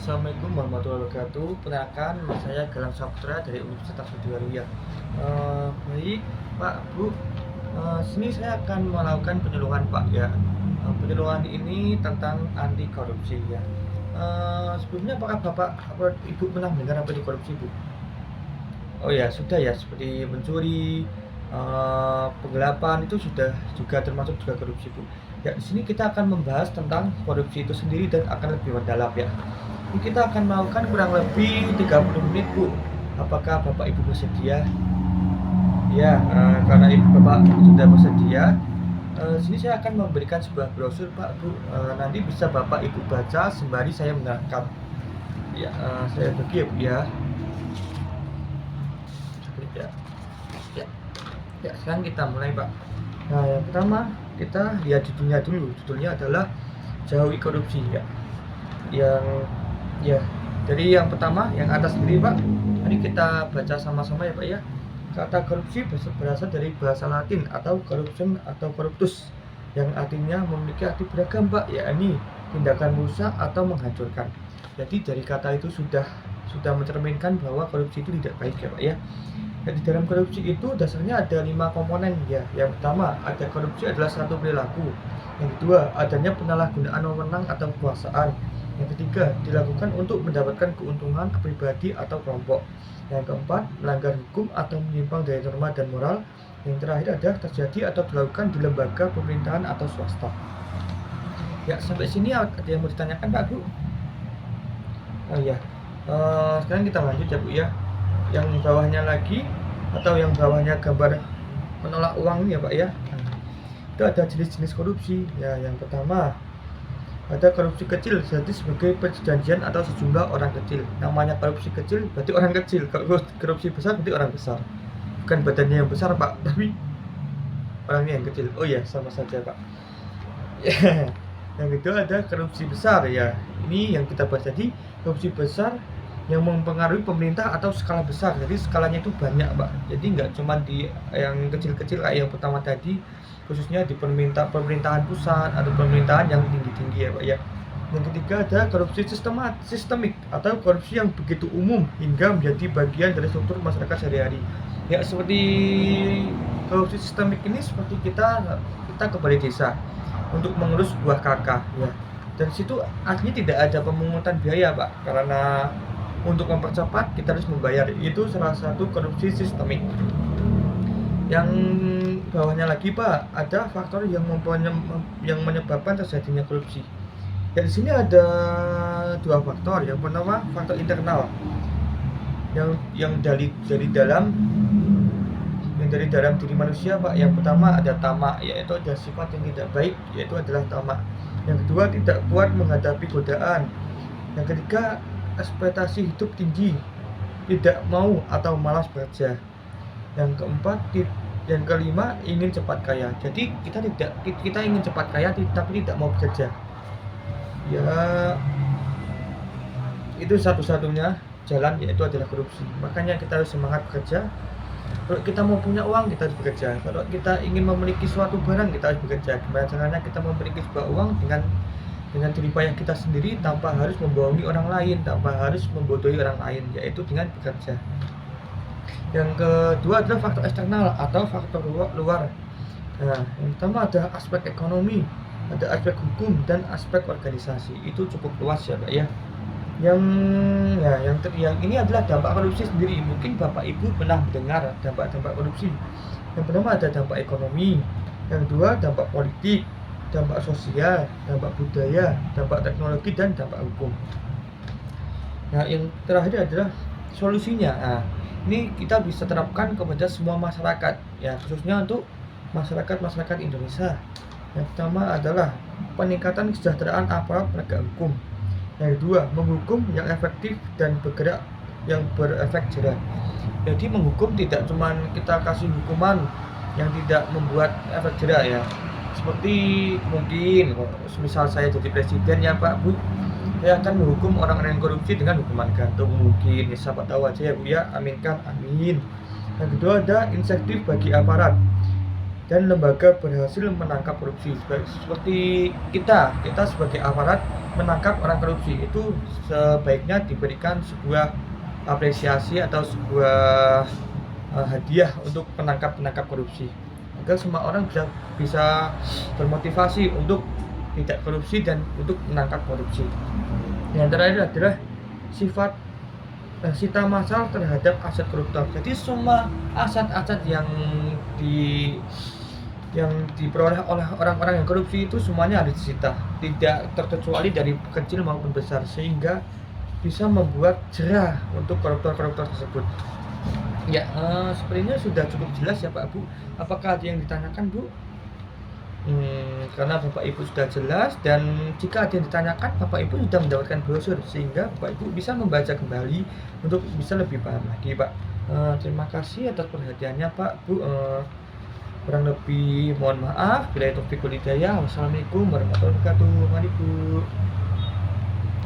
Assalamualaikum warahmatullahi wabarakatuh. Perkenalkan, nama saya Galang Saputra dari Universitas Sidoarjo. Baik, Pak, Bu. Sini saya akan melakukan penyuluhan, Pak, ya. Penyuluhan ini tentang anti korupsi, ya. Sebelumnya apakah Ibu pernah mendengar apa itu korupsi, Bu? Oh ya, sudah ya, seperti mencuri, penggelapan itu sudah juga termasuk juga korupsi, Bu. Ya, di sini kita akan membahas tentang korupsi itu sendiri dan akan lebih mendalam ya. Ini kita akan melakukan kurang lebih 30 menit, Bu. Apakah Bapak Ibu bersedia? Ya, karena Bapak sudah bersedia, sini saya akan memberikan sebuah brosur, Pak, Bu. Nanti bisa Bapak Ibu baca sembari saya menerangkan. Ya, saya bagi ya, Bu ya. Ya. Ya. Ya, sekarang kita mulai, Pak. Nah, yang pertama kita lihat judulnya dulu. Judulnya adalah jauhi korupsi, ya. Yang ya, jadi yang pertama yang atas sendiri, Pak. Mari kita baca sama-sama ya, Pak ya. Kata korupsi berasal dari bahasa Latin atau corruption atau corruptus yang artinya memiliki arti beragam, Pak, yakni tindakan merusak atau menghancurkan. Jadi dari kata itu sudah mencerminkan bahwa korupsi itu tidak baik ya, Pak ya. Dan di dalam korupsi itu dasarnya ada 5 komponen ya. Yang pertama, ada korupsi adalah satu perilaku. Yang kedua, adanya penyalahgunaan wewenang atau kekuasaan. Yang ketiga, dilakukan untuk mendapatkan keuntungan pribadi atau kelompok. Yang keempat, melanggar hukum atau menyimpang dari norma dan moral. Yang terakhir adalah terjadi atau dilakukan di lembaga pemerintahan atau swasta. Ya, sampai sini ada yang mau ditanyakan, Pak, Bu? Oh iya. Sekarang kita lanjut ya, Bu ya. Yang bawahnya lagi atau yang bawahnya gambar menolak uang ya, Pak ya. Itu ada jenis-jenis korupsi ya. Yang pertama ada korupsi kecil, jadi sebagai perjanjian atau sejumlah orang kecil. Namanya korupsi kecil berarti orang kecil. Kalau korupsi besar berarti orang besar. Bukan badannya yang besar, Pak, tapi orangnya yang kecil. Oh ya, sama saja, Pak. Yang kedua ada korupsi besar ya. Ini yang kita bahas tadi, korupsi besar yang mempengaruhi pemerintah atau skala besar. Jadi skalanya itu banyak, Pak. Jadi nggak cuma di yang kecil-kecil kayak yang pertama tadi, khususnya di pemerintahan pusat atau pemerintahan yang tinggi-tinggi ya, Pak ya. Yang ketiga ada korupsi sistemik atau korupsi yang begitu umum hingga menjadi bagian dari struktur masyarakat sehari-hari. Ya, seperti korupsi sistemik ini seperti kita ke balai desa untuk mengurus sebuah KK ya. Dan situ artinya tidak ada pemungutan biaya, Pak, karena untuk mempercepat kita harus membayar. Itu salah satu korupsi sistemik. Yang bawahnya lagi, Pak, ada faktor yang menyebabkan terjadinya korupsi. Ya, di sini ada 2 faktor. Yang pertama faktor internal yang dari dalam diri manusia, Pak. Yang pertama ada tamak, yaitu ada sifat yang tidak baik, yaitu adalah tamak. Yang kedua tidak kuat menghadapi godaan. Yang ketiga ekspektasi hidup tinggi, tidak mau atau malas bekerja. Yang keempat, yang kelima ingin cepat kaya. Jadi kita ingin cepat kaya tapi tidak mau bekerja. Ya, itu satu-satunya jalan, yaitu adalah korupsi. Makanya kita harus semangat bekerja. Kalau kita mau punya uang, kita harus bekerja. Kalau kita ingin memiliki suatu barang, kita harus bekerja. Gimana caranya kita memiliki sebuah uang dengan jerih payah kita sendiri, tanpa harus membohongi orang lain, tanpa harus membodohi orang lain, yaitu dengan bekerja. Yang kedua adalah faktor eksternal atau faktor luar. Nah, yang pertama ada aspek ekonomi, ada aspek hukum dan aspek organisasi. Itu cukup luas ya, Pak ya. Yang ini adalah dampak korupsi sendiri. Mungkin Bapak Ibu pernah mendengar dampak korupsi. Yang pertama ada dampak ekonomi, yang kedua dampak politik, dampak sosial, dampak budaya, dampak teknologi, dan dampak hukum. Nah, yang terakhir adalah solusinya. Nah, ini kita bisa terapkan kepada semua masyarakat, ya, khususnya untuk masyarakat Indonesia. Yang pertama adalah peningkatan kesejahteraan aparat penegak hukum. Yang kedua, menghukum yang efektif dan bergerak yang berefek jerah. Jadi menghukum tidak cuma kita kasih hukuman yang tidak membuat efek jerah ya. Seperti mungkin misal saya jadi presiden ya, Pak, Bu, saya akan menghukum orang-orang yang korupsi dengan hukuman gantung mungkin ya, siapa tahu aja ya, Bu ya, aminkan, amin. Yang kedua ada insentif bagi aparat dan lembaga berhasil menangkap korupsi. Seperti kita sebagai aparat menangkap orang korupsi itu sebaiknya diberikan sebuah apresiasi atau sebuah hadiah untuk penangkap korupsi, agar semua orang bisa bisa bermotivasi untuk tidak korupsi dan untuk menangkap korupsi. Yang terakhir adalah sifat sita massal terhadap aset koruptor. Jadi semua aset-aset di yang diperoleh oleh orang-orang yang korupsi itu semuanya harus disita, tidak terkecuali dari kecil maupun besar, sehingga bisa membuat jerah untuk koruptor-koruptor tersebut. Ya, sepertinya sudah cukup jelas ya Pak Bu. Apakah ada yang ditanyakan Bu? Karena Bapak Ibu sudah jelas, dan jika ada yang ditanyakan, Bapak Ibu sudah mendapatkan brosur, sehingga Bapak Ibu bisa membaca kembali untuk bisa lebih paham lagi Pak. Terima kasih atas perhatiannya Pak Bu. Kurang lebih mohon maaf. Bila itu fikul hidayah. Wassalamualaikum warahmatullahi wabarakatuh. Mari Bu.